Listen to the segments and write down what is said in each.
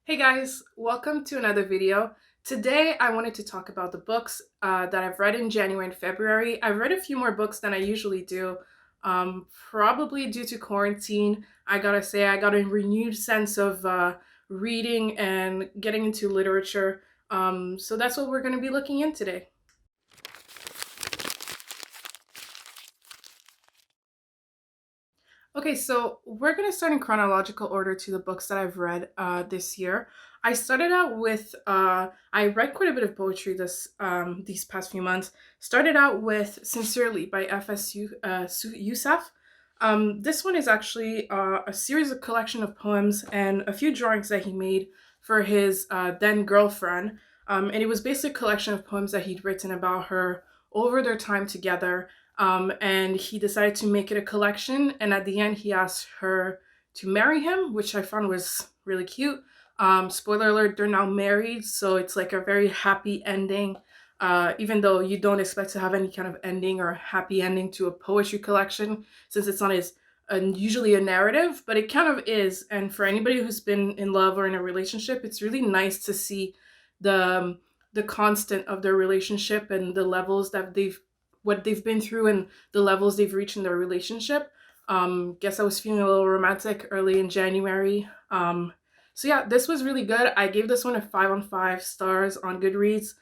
Hey guys, welcome to another video. Today I wanted to talk about the books that I've read in January and February. I've read a few more books than I usually do, probably due to quarantine. I gotta say, I got a renewed sense of reading and getting into literature. So that's what we're going to be looking in today. Okay, so we're going to start in chronological order to the books that I've read this year. I started out with I read quite a bit of poetry these past few months. Started out with Sincerely by Yusuf. This one is actually a series of collection of poems and a few drawings that he made for his then girlfriend. And it was basically a collection of poems that he'd written about her over their time together, and he decided to make it a collection. And at the end, he asked her to marry him, which I found was really cute. Spoiler alert, they're now married, so it's like a very happy ending. Even though you don't expect to have any kind of ending or happy ending to a poetry collection, since it's not as usually a narrative, but it kind of is. And for anybody who's been in love or in a relationship, it's really nice to see the constant of their relationship and the levels that what they've been through and the levels they've reached in their relationship. Guess I was feeling a little romantic early in January. So yeah, this was really good. I gave this one a 5 on 5 stars on Goodreads.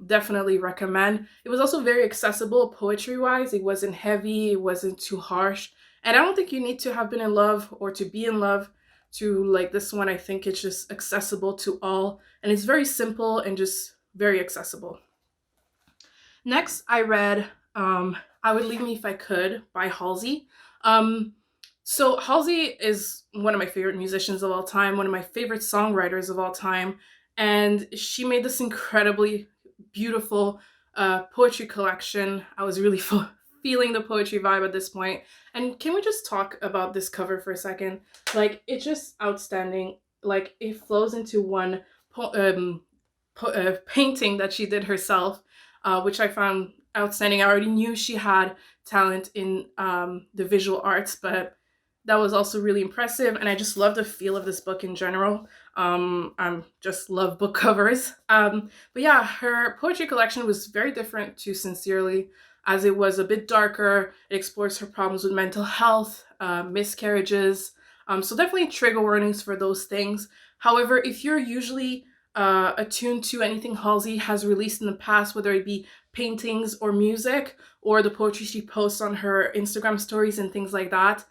Definitely recommend. It was also very accessible poetry wise. It wasn't heavy, it wasn't too harsh. And I don't think you need to have been in love or to be in love to like this one. I think it's just accessible to all. And it's very simple and just very accessible. Next, I read I Would Leave Me If I Could by Halsey. So Halsey is one of my favorite musicians of all time, one of my favorite songwriters of all time, and she made this incredibly beautiful poetry collection. I was really feeling the poetry vibe at this point. And can we just talk about this cover for a second? Like, it's just outstanding. Like, it flows into one painting that she did herself, which I found outstanding. I already knew she had talent in the visual arts, but that was also really impressive. And I just love the feel of this book in general. I just love book covers. But yeah, her poetry collection was very different to Sincerely, as it was a bit darker. It explores her problems with mental health, miscarriages. So definitely trigger warnings for those things. However, if you're usually attuned to anything Halsey has released in the past, whether it be paintings or music or the poetry she posts on her Instagram stories and things like that,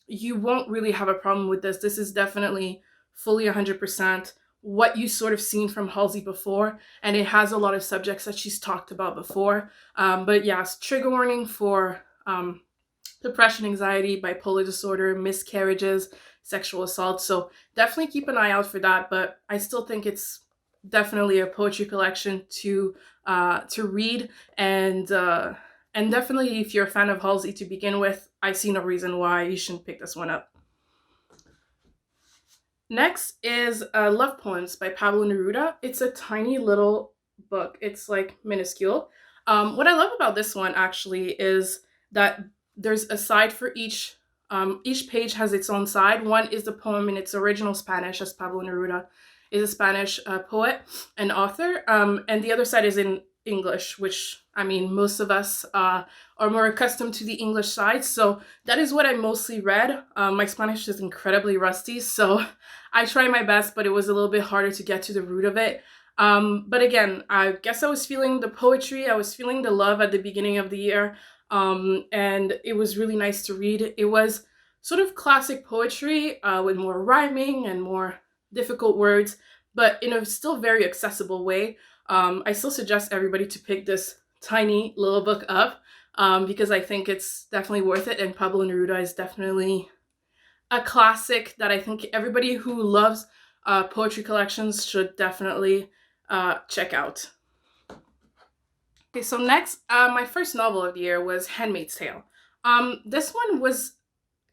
you won't really have a problem with this. This is definitely fully 100% what you sort of seen from Halsey before, and it has a lot of subjects that she's talked about before. But yes, trigger warning for depression, anxiety, bipolar disorder, miscarriages, sexual assault. So definitely keep an eye out for that. But I still think it's definitely a poetry collection to read, and definitely if you're a fan of Halsey to begin with, I see no reason why you shouldn't pick this one up. Next is Love Poems by Pablo Neruda. It's a tiny little book. It's like minuscule. What I love about this one actually is that there's a side for each page has its own side. One is the poem in its original Spanish, as Pablo Neruda is a Spanish poet and author, and the other side is in English, which I mean, most of us are more accustomed to the English side. So that is what I mostly read. My Spanish is incredibly rusty, so I tried my best, but it was a little bit harder to get to the root of it. But again, I guess I was feeling the poetry, I was feeling the love at the beginning of the year, and it was really nice to read. It was sort of classic poetry with more rhyming and more difficult words, but in a still very accessible way. I still suggest everybody to pick this tiny little book up, because I think it's definitely worth it. And Pablo Neruda is definitely a classic that I think everybody who loves poetry collections should definitely check out. Okay, so next, my first novel of the year was *Handmaid's Tale*. This one was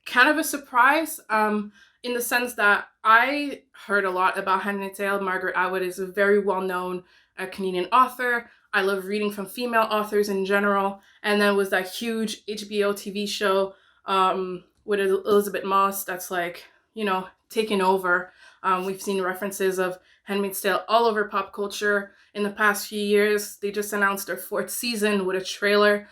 kind of a surprise, in the sense that I heard a lot about *Handmaid's Tale*. Margaret Atwood is a very well-known Canadian author. I love reading from female authors in general. And then was that huge HBO TV show with Elizabeth Moss that's like, taken over. We've seen references of Handmaid's Tale all over pop culture in the past few years. They just announced their 4th season with a trailer.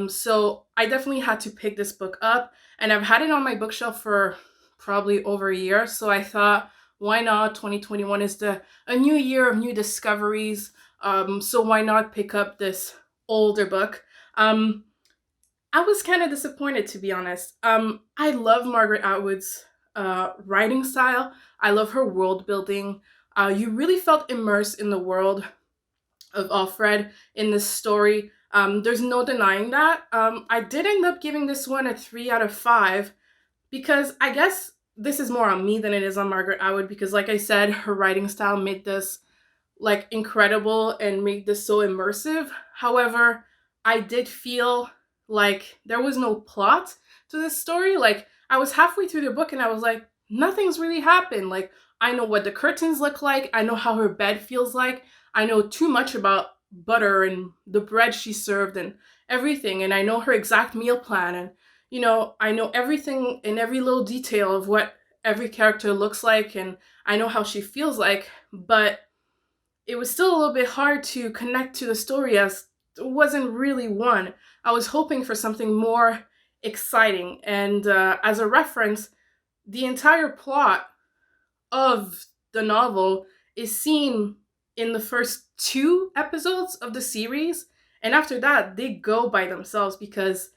So I definitely had to pick this book up, and I've had it on my bookshelf for probably over a year. So I thought, why not? 2021 is a new year of new discoveries. So why not pick up this older book? I was kind of disappointed, to be honest. I love Margaret Atwood's writing style. I love her world building. You really felt immersed in the world of Offred in this story. There's no denying that. I did end up giving this one a 3 out of 5 because I guess this is more on me than it is on Margaret Atwood, because like I said, her writing style made this like incredible and made this so immersive. However, I did feel like there was no plot to this story. Like, I was halfway through the book and I was like, nothing's really happened. Like, I know what the curtains look like, I know how her bed feels like, I know too much about butter and the bread she served and everything, and I know her exact meal plan, and I know everything in every little detail of what every character looks like, and I know how she feels like, but it was still a little bit hard to connect to the story as it wasn't really one. I was hoping for something more exciting. And as a reference, the entire plot of the novel is seen in the first 2 episodes of the series. And after that, they go by themselves because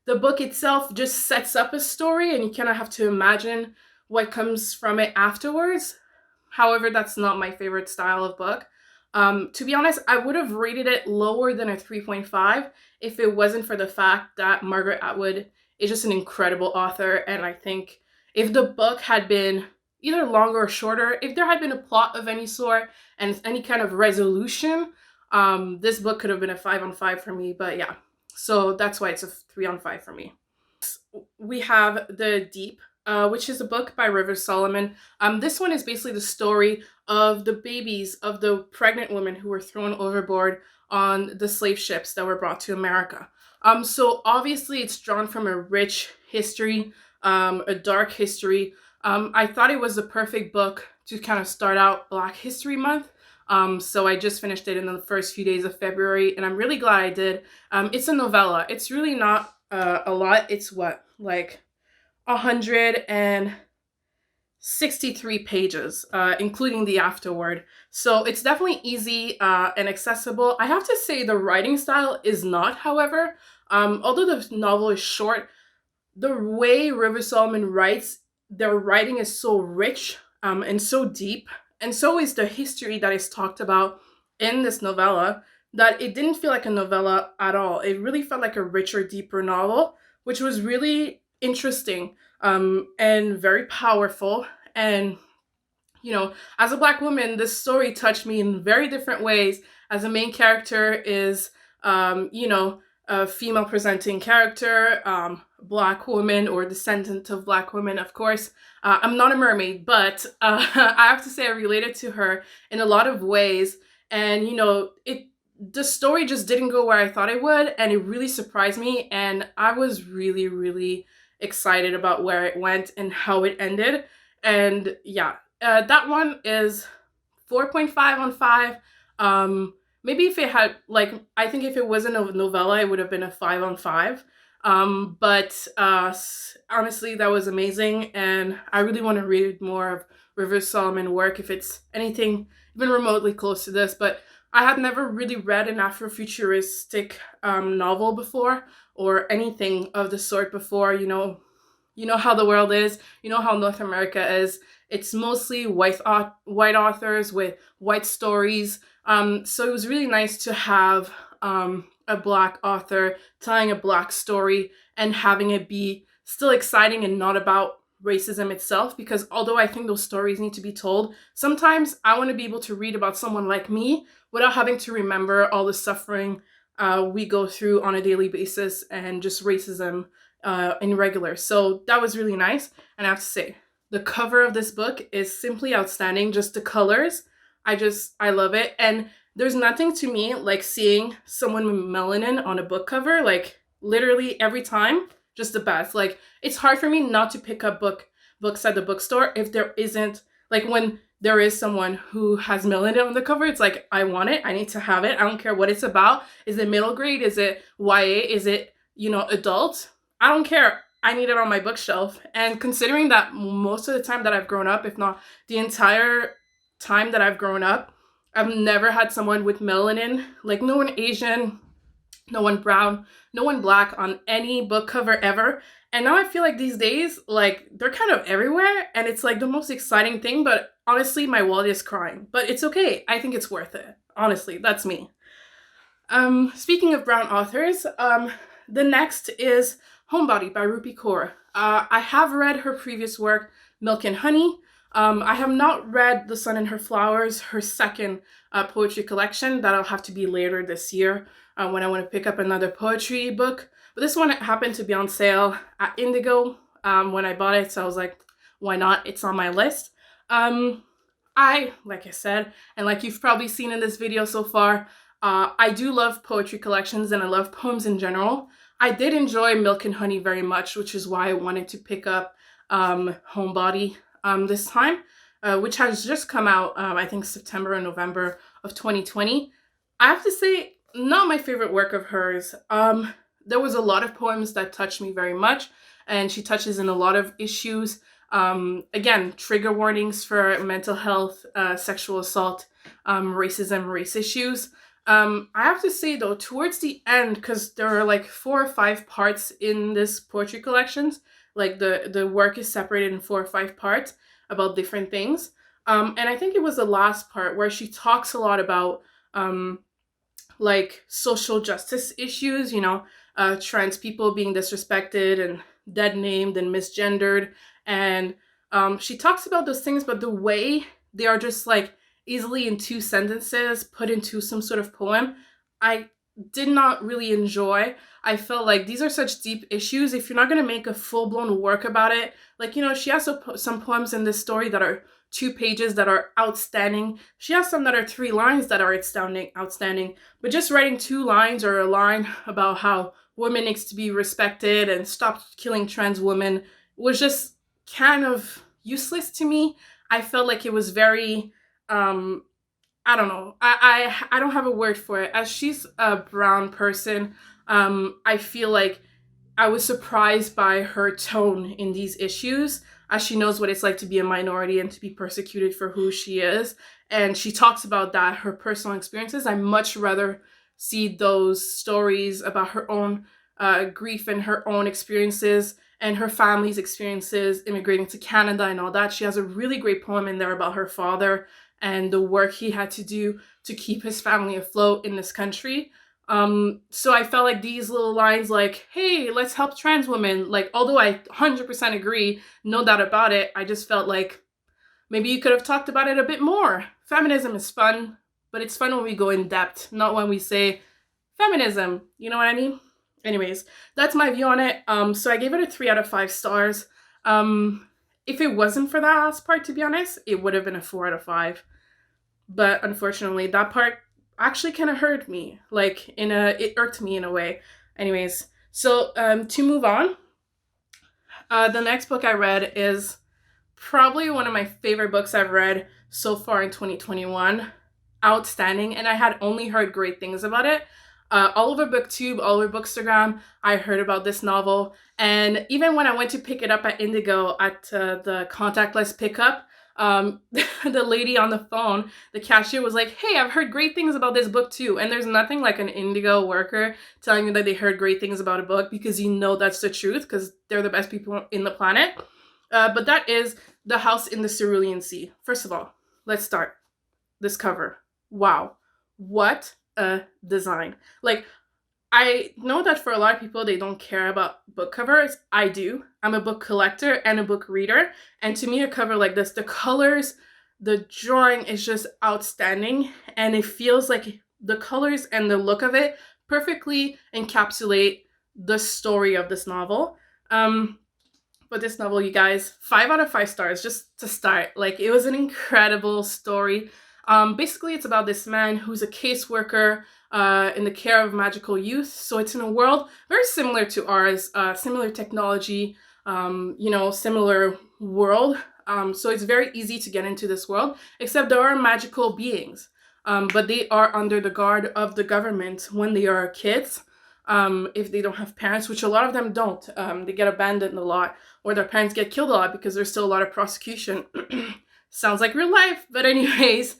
the book itself just sets up a story and you kind of have to imagine what comes from it afterwards. However, that's not my favorite style of book. To be honest, I would have rated it lower than a 3.5 if it wasn't for the fact that Margaret Atwood is just an incredible author. And I think if the book had been either longer or shorter, if there had been a plot of any sort and any kind of resolution, this book could have been a 5 on 5 for me. But yeah, so that's why it's a 3 on 5 for me. We have The Deep, which is a book by Rivers Solomon. This one is basically the story of the babies of the pregnant women who were thrown overboard on the slave ships that were brought to America. So obviously it's drawn from a rich history, a dark history. I thought it was the perfect book to kind of start out Black History Month. So I just finished it in the first few days of February, and I'm really glad I did. It's a novella. It's really not a lot. It's like 163 pages, including the afterword. So it's definitely easy and accessible. I have to say the writing style is not, however. Although the novel is short, the way River Solomon writes, their writing is so rich and so deep, and so is the history that is talked about in this novella, that it didn't feel like a novella at all. It really felt like a richer, deeper novel, which was really interesting and very powerful. And as a Black woman, this story touched me in very different ways, as the main character is a female presenting character, Black woman or descendant of Black women, of course. I'm not a mermaid, but I have to say I related to her in a lot of ways. And the story just didn't go where I thought it would, and it really surprised me, and I was really, really excited about where it went and how it ended. And yeah, that one is 4.5 on 5. Maybe if it had, I think if it wasn't a novella, it would have been a 5 on 5. But honestly, that was amazing, and I really want to read more of Rivers Solomon work if it's anything even remotely close to this. But I had never really read an Afrofuturistic novel before, or anything of the sort before. You know how the world is. You know how North America is. It's mostly white authors with white stories. So it was really nice to have a Black author telling a Black story and having it be still exciting and not about racism itself, because although I think those stories need to be told, sometimes I want to be able to read about someone like me without having to remember all the suffering we go through on a daily basis and just racism in regular. So that was really nice. And I have to say, the cover of this book is simply outstanding. Just the colors, I love it. And there's nothing to me like seeing someone with melanin on a book cover, like literally every time, just the best. Like, it's hard for me not to pick up books at the bookstore if there isn't, like, when there is someone who has melanin on the cover, it's like, I want it, I need to have it. I don't care what it's about. Is it middle grade? Is it YA? Is it, adult? I don't care. I need it on my bookshelf. And considering that most of the time that I've grown up, if not the entire time that I've grown up, I've never had someone with melanin, like no one Asian, no one brown, no one black on any book cover ever. And now I feel like these days, like, they're kind of everywhere, and it's like the most exciting thing, but honestly, my wallet is crying. But it's okay. I think it's worth it. Honestly, that's me. Speaking of brown authors, the next is Homebody by Rupi Kaur. I have read her previous work, Milk and Honey. I have not read The Sun and Her Flowers, her second poetry collection. That'll have to be later this year when I want to pick up another poetry book. But this one happened to be on sale at Indigo when I bought it, so I was like, why not? It's on my list. Like I said, and like you've probably seen in this video so far, I do love poetry collections and I love poems in general. I did enjoy Milk and Honey very much, which is why I wanted to pick up Homebody this time, which has just come out, I think September and November of 2020. I have to say, not my favorite work of hers. There was a lot of poems that touched me very much, and she touches in a lot of issues. Again, trigger warnings for mental health, sexual assault, racism, race issues. I have to say though, towards the end, because there are like 4 or 5 parts in this poetry collections, like the work is separated in 4 or 5 parts about different things. And I think it was the last part where she talks a lot about like social justice issues, trans people being disrespected and dead named and misgendered. And she talks about those things, but the way they are just like easily in 2 sentences put into some sort of poem, I did not really enjoy. I felt like these are such deep issues. If you're not going to make a full-blown work about it, like, she has some poems in this story that are 2 pages that are outstanding. She has some that are 3 lines that are outstanding. But just writing 2 lines or a line about how women needs to be respected and stop killing trans women was just kind of useless to me. I felt like it was very, I don't know. I don't have a word for it. As she's a brown person, I feel like I was surprised by her tone in these issues, as she knows what it's like to be a minority and to be persecuted for who she is. And she talks about that, her personal experiences. I much rather see those stories about her own grief and her own experiences and her family's experiences immigrating to Canada and all that. She has a really great poem in there about her father and the work he had to do to keep his family afloat in this country. So I felt like these little lines like, hey, let's help trans women, like, although I 100% agree, no doubt about it, I just felt like maybe you could have talked about it a bit more. Feminism is fun, but it's fun when we go in depth, not when we say feminism, you know what I mean? Anyways, that's my view on it. So I gave it a 3 out of 5 stars. If it wasn't for that last part, to be honest, it would have been a 4 out of 5. But unfortunately, that part actually kind of hurt me. Like, it irked me in a way. Anyways, so to move on, the next book I read is probably one of my favorite books I've read so far in 2021. Outstanding, and I had only heard great things about it. All over BookTube, all over Bookstagram, I heard about this novel. And even when I went to pick it up at Indigo at the contactless pickup, the lady on the phone, the cashier, was like, hey, I've heard great things about this book too. And there's nothing like an Indigo worker telling you that they heard great things about a book, because you know that's the truth, because they're the best people in the planet. But that is The House in the Cerulean Sea. First of all, let's start. This cover. Wow. What a design. Like, I know that for a lot of people, they don't care about book covers. I do. I'm a book collector and a book reader. And to me, a cover like this, the colors, the drawing is just outstanding. And it feels like the colors and the look of it perfectly encapsulate the story of this novel. But this novel, you guys, 5 out of 5 stars, just to start. Like, it was an incredible story. Basically, it's about this man who's a caseworker in the care of magical youth. So it's in a world very similar to ours, similar technology, similar world. So it's very easy to get into this world, except there are magical beings. But they are under the guard of the government when they are kids. If they don't have parents, which a lot of them don't. They get abandoned a lot, or their parents get killed a lot because there's still a lot of prosecution. Sounds like real life, but anyways.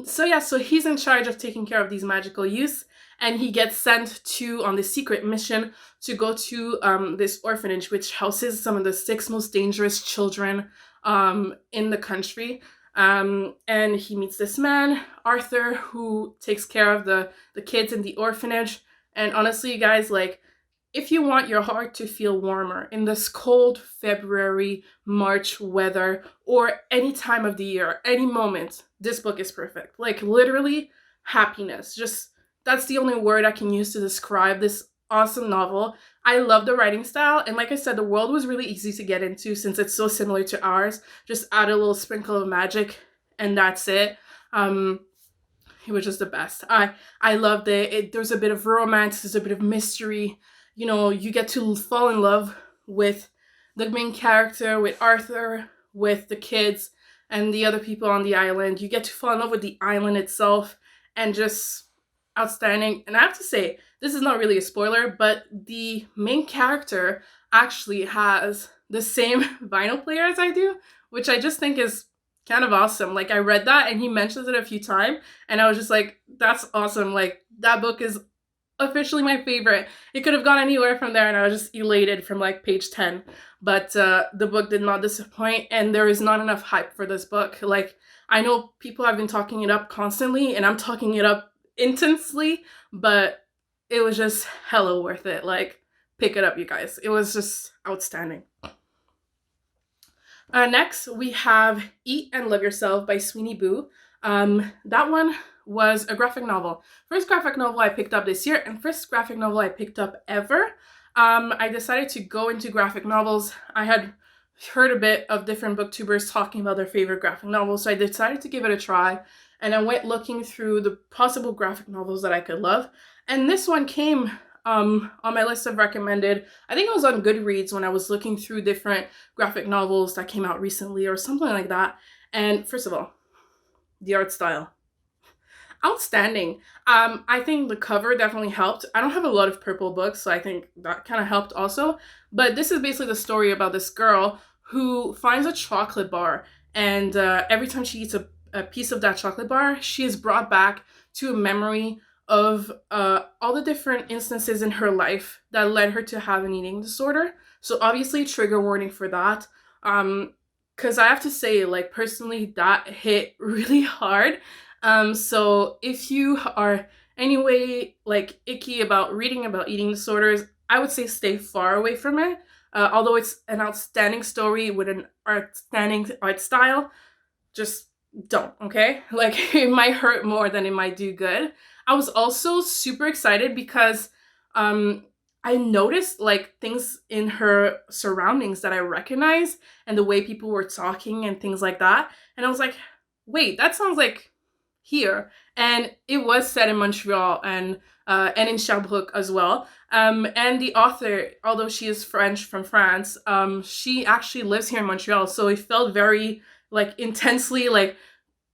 So he's in charge of taking care of these magical youths, and he gets sent on this secret mission to go to this orphanage, which houses some of the 6 most dangerous children in the country. And he meets this man, Arthur, who takes care of the kids in the orphanage. And honestly, guys, like, if you want your heart to feel warmer in this cold February, March weather, or any time of the year, any moment, this book is perfect. Like, literally, happiness. Just, that's the only word I can use to describe this awesome novel. I love the writing style, and like I said, the world was really easy to get into since it's so similar to ours. Just add a little sprinkle of magic, and that's it. It was just the best. I loved it. There's a bit of romance, there's a bit of mystery. You know, you get to fall in love with the main character, with Arthur, with the kids, and the other people on the island. You get to fall in love with the island itself, and just outstanding. And I have to say, this is not really a spoiler, but the main character actually has the same vinyl player as I do, which I just think is kind of awesome. Like, I read that and he mentions it a few times, and I was just like, that's awesome. Like, that book is officially my favorite. It could have gone anywhere from there, and I was just elated from like page 10. But the book did not disappoint, and there is not enough hype for this book. Like, I know people have been talking it up constantly, and I'm talking it up intensely, but it was just hella worth it. Like, pick it up, you guys. It was just outstanding. Next, we have Eat and Love Yourself by Sweeney Boo. That one was a graphic novel. First graphic novel I picked up this year, and first graphic novel I picked up ever. I decided to go into graphic novels. I had heard a bit of different booktubers talking about their favorite graphic novels, so I decided to give it a try, and I went looking through the possible graphic novels that I could love, and this one came on my list of recommended. I think it was on Goodreads when I was looking through different graphic novels that came out recently or something like that. And first of all, the art style, outstanding. I think the cover definitely helped. I don't have a lot of purple books, so I think that kind of helped also. But this is basically the story about this girl who finds a chocolate bar, and every time she eats a piece of that chocolate bar, she is brought back to a memory of all the different instances in her life that led her to have an eating disorder. So obviously, trigger warning for that. Because I have to say, like, personally, that hit really hard. So if you are anyway, like, icky about reading about eating disorders, I would say stay far away from it. Although it's an outstanding story with an outstanding art style, just don't, okay? Like, it might hurt more than it might do good. I was also super excited because I noticed, like, things in her surroundings that I recognized, and the way people were talking and things like that. And I was like, wait, that sounds like here. And it was set in Montreal and in Sherbrooke as well. And the author, although she is French from France, she actually lives here in Montreal. So it felt very, like, intensely, like,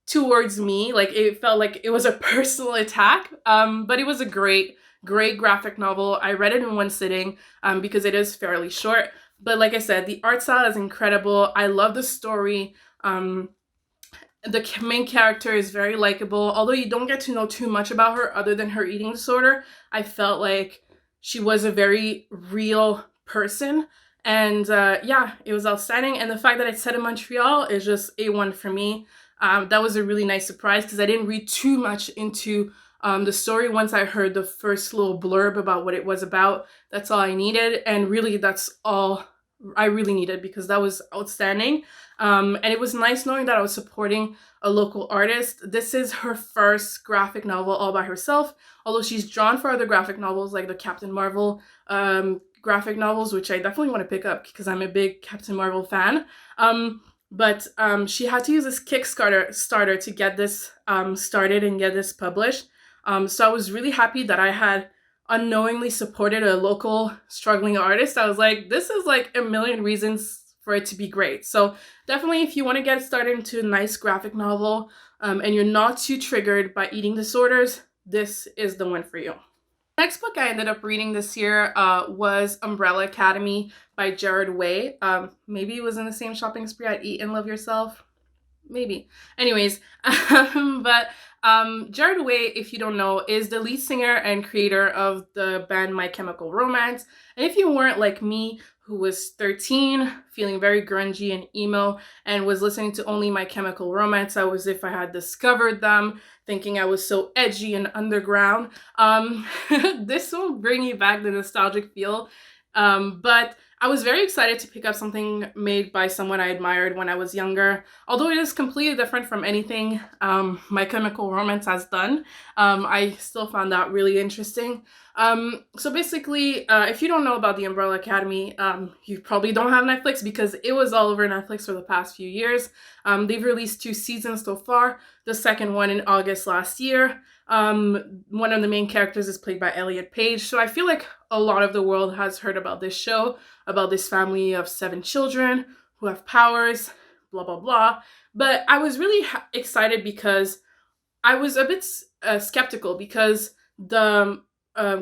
towards me. Like, it felt like it was a personal attack. But it was a great graphic novel. I read it in one sitting because it is fairly short. But like I said, the art style is incredible. I love the story. The main character is very likable. Although you don't get to know too much about her other than her eating disorder, I felt like she was a very real person. And yeah, it was outstanding. And the fact that it's set in Montreal is just A1 for me. That was a really nice surprise because I didn't read too much into the story. Once I heard the first little blurb about what it was about, that's all I needed. And really, that's all I really needed because that was outstanding. And it was nice knowing that I was supporting a local artist. This is her first graphic novel all by herself, although she's drawn for other graphic novels like the Captain Marvel graphic novels, which I definitely want to pick up because I'm a big Captain Marvel fan. But she had to use this Kickstarter to get this started and get this published. So I was really happy that I had unknowingly supported a local struggling artist. I was like, this is like a million reasons for it to be great. So definitely, if you want to get started into a nice graphic novel and you're not too triggered by eating disorders, this is the one for you. Next book I ended up reading this year was Umbrella Academy by Jared Way. Maybe it was in the same shopping spree at Eat and Love Yourself. Maybe. Anyways, Jared Way, if you don't know, is the lead singer and creator of the band My Chemical Romance. And if you weren't like me, who was 13, feeling very grungy and emo, and was listening to only My Chemical Romance, I was as if I had discovered them, thinking I was so edgy and underground. This will bring you back the nostalgic feel. But I was very excited to pick up something made by someone I admired when I was younger. Although it is completely different from anything My Chemical Romance has done, I still found that really interesting. So basically, if you don't know about the Umbrella Academy, you probably don't have Netflix because it was all over Netflix for the past few years. They've released 2 seasons so far, the second one in August last year. One of the main characters is played by Elliot Page, so I feel like a lot of the world has heard about this show, about this family of 7 children who have powers, blah, blah, blah. But I was really excited because I was a bit skeptical because the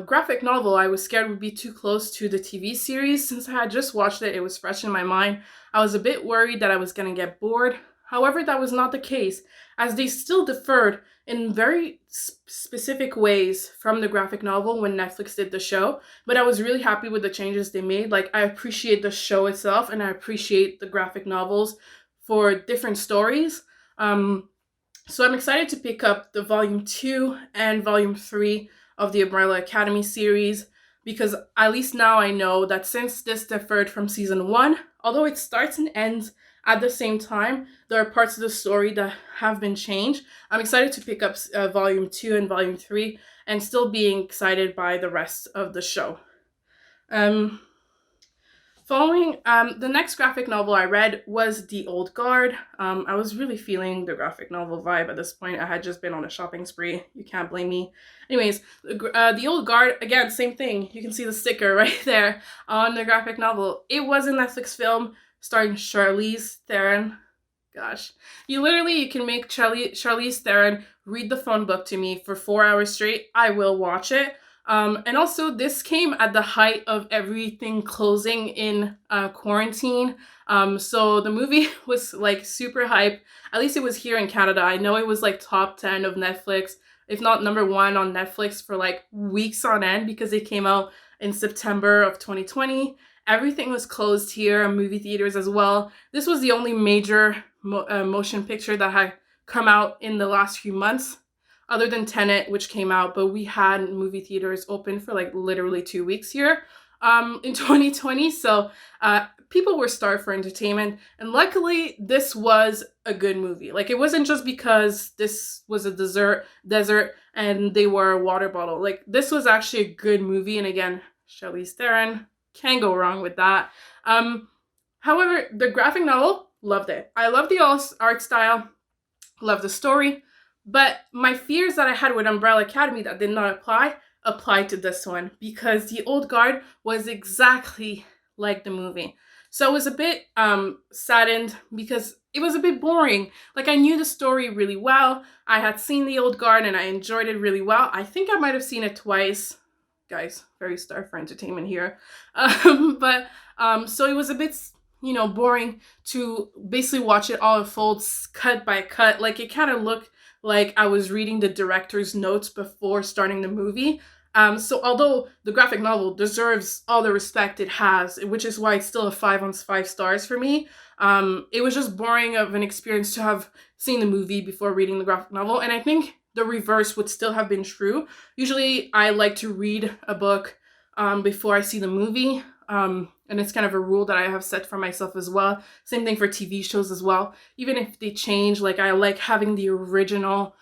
graphic novel, I was scared would be too close to the TV series. Since I had just watched it, it was fresh in my mind. I was a bit worried that I was going to get bored. However, that was not the case, as they still differed in very specific ways from the graphic novel when Netflix did the show. But I was really happy with the changes they made. Like, I appreciate the show itself and I appreciate the graphic novels for different stories. So I'm excited to pick up the volume 2 and volume 3 of the Umbrella Academy series, because at least now I know that since this differed from season 1, although it starts and ends at the same time, there are parts of the story that have been changed. I'm excited to pick up volume 2 and volume 3 and still being excited by the rest of the show. Following, the next graphic novel I read was The Old Guard. I was really feeling the graphic novel vibe at this point. I had just been on a shopping spree. You can't blame me. Anyways, The Old Guard, again, same thing. You can see the sticker right there on the graphic novel. It was a Netflix film starring Charlize Theron. Gosh. You can make Charlize Theron read the phone book to me for 4 hours straight. I will watch it. And also, this came at the height of everything closing in quarantine. So the movie was like super hype. At least it was here in Canada. I know it was like top 10 of Netflix, if not number 1 on Netflix for like weeks on end, because it came out in September of 2020. Everything was closed here, movie theaters as well. This was the only major motion picture that had come out in the last few months, other than Tenet, which came out, but we had movie theaters open for like literally 2 weeks here in 2020. So people were starved for entertainment. And luckily, this was a good movie. Like, it wasn't just because this was a desert and they were a water bottle. Like, this was actually a good movie. And again, Charlize Theron, can't go wrong with that. However, the graphic novel, loved it. I love the art style, love the story. But my fears that I had with Umbrella Academy that did not apply to this one, because The Old Guard was exactly like the movie. So I was a bit saddened because it was a bit boring. Like, I knew the story really well. I had seen The Old Guard and I enjoyed it really well. I think I might have seen it twice. Guys, very starved for entertainment here. So it was a bit, boring to basically watch it all unfold cut by cut. Like, it kind of looked like I was reading the director's notes before starting the movie. So although the graphic novel deserves all the respect it has, which is why it's still a 5 on 5 stars for me, it was just boring of an experience to have seen the movie before reading the graphic novel. And I think the reverse would still have been true. Usually I like to read a book before I see the movie. And it's kind of a rule that I have set for myself as well. Same thing for TV shows as well. Even if they change, like, I like having the original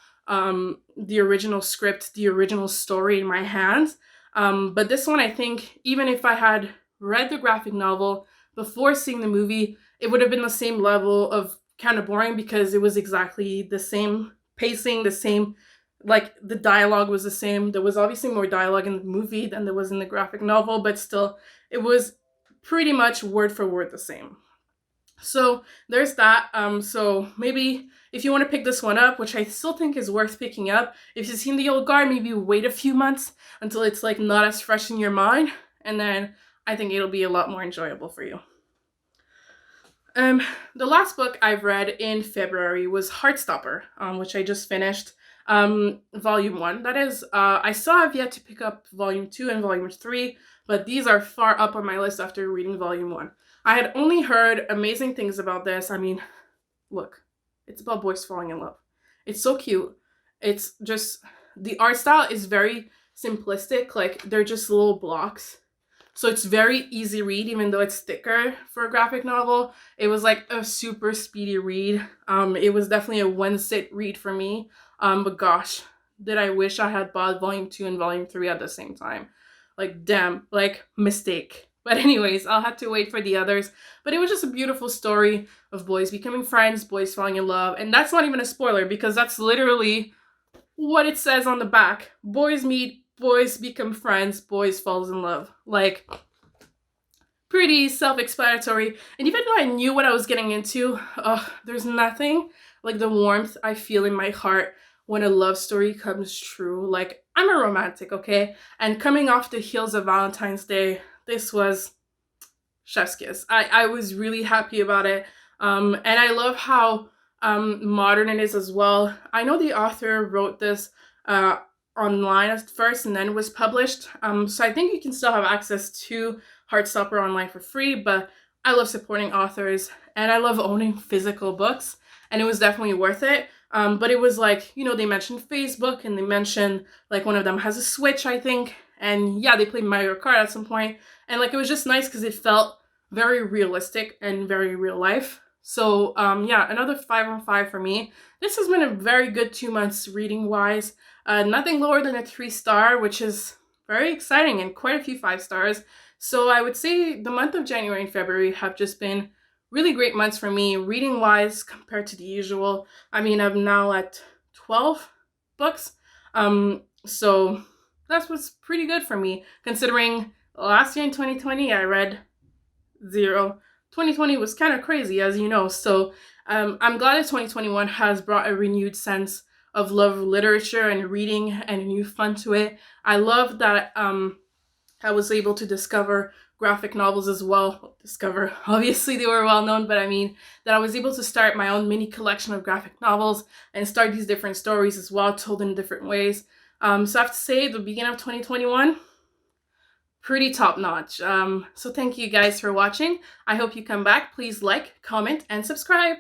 script, the original story in my hands. But this one, I think, even if I had read the graphic novel before seeing the movie, it would have been the same level of kind of boring, because it was exactly the same pacing, the same, like, the dialogue was the same. There was obviously more dialogue in the movie than there was in the graphic novel, but still, it was pretty much word for word the same. So there's that. So maybe if you want to pick this one up, which I still think is worth picking up, if you've seen the old guard, maybe wait a few months until it's like not as fresh in your mind, and then I think it'll be a lot more enjoyable for you. Um, the last book I've read in February was Heartstopper, which I just finished. Volume 1. That is, I still have yet to pick up Volume 2 and Volume 3, but these are far up on my list after reading Volume 1. I had only heard amazing things about this. I mean, look, it's about boys falling in love. It's so cute. It's just, the art style is very simplistic. Like, they're just little blocks. So it's very easy read, even though it's thicker for a graphic novel. It was like a super speedy read. It was definitely a one-sit read for me. But gosh, did I wish I had bought Volume 2 and Volume 3 at the same time. Like, damn, like, mistake. But anyways, I'll have to wait for the others. But it was just a beautiful story of boys becoming friends, boys falling in love. And that's not even a spoiler, because that's literally what it says on the back. Boys meet, boys become friends, boys falls in love. Like, pretty self-explanatory. And even though I knew what I was getting into, there's nothing like the warmth I feel in my heart when a love story comes true. Like, I'm a romantic, okay? And coming off the heels of Valentine's Day, this was chef's kiss. I was really happy about it. And I love how modern it is as well. I know the author wrote this online at first and then was published. So I think you can still have access to Heartstopper online for free, but I love supporting authors and I love owning physical books, and it was definitely worth it. But it was like, you know, they mentioned Facebook and they mentioned like one of them has a Switch, I think. And yeah, they played Mario Kart at some point. And like, it was just nice because it felt very realistic and very real life. So yeah, another 5 on 5 for me. This has been a very good 2 months reading wise. Nothing lower than a 3-star, which is very exciting, and quite a few 5 stars. So I would say the month of January and February have just been really great months for me, reading wise, compared to the usual. I mean, I'm now at 12 books. So that was pretty good for me, considering last year in 2020, I read 0. 2020 was kind of crazy, as you know. So I'm glad that 2021 has brought a renewed sense of love of literature and reading and a new fun to it. I love that I was able to discover graphic novels as well. Discover, obviously they were well known, but I mean that I was able to start my own mini collection of graphic novels and start these different stories as well, told in different ways. So I have to say, the beginning of 2021, pretty top notch. So thank you guys for watching. I hope you come back. Please like, comment, and subscribe.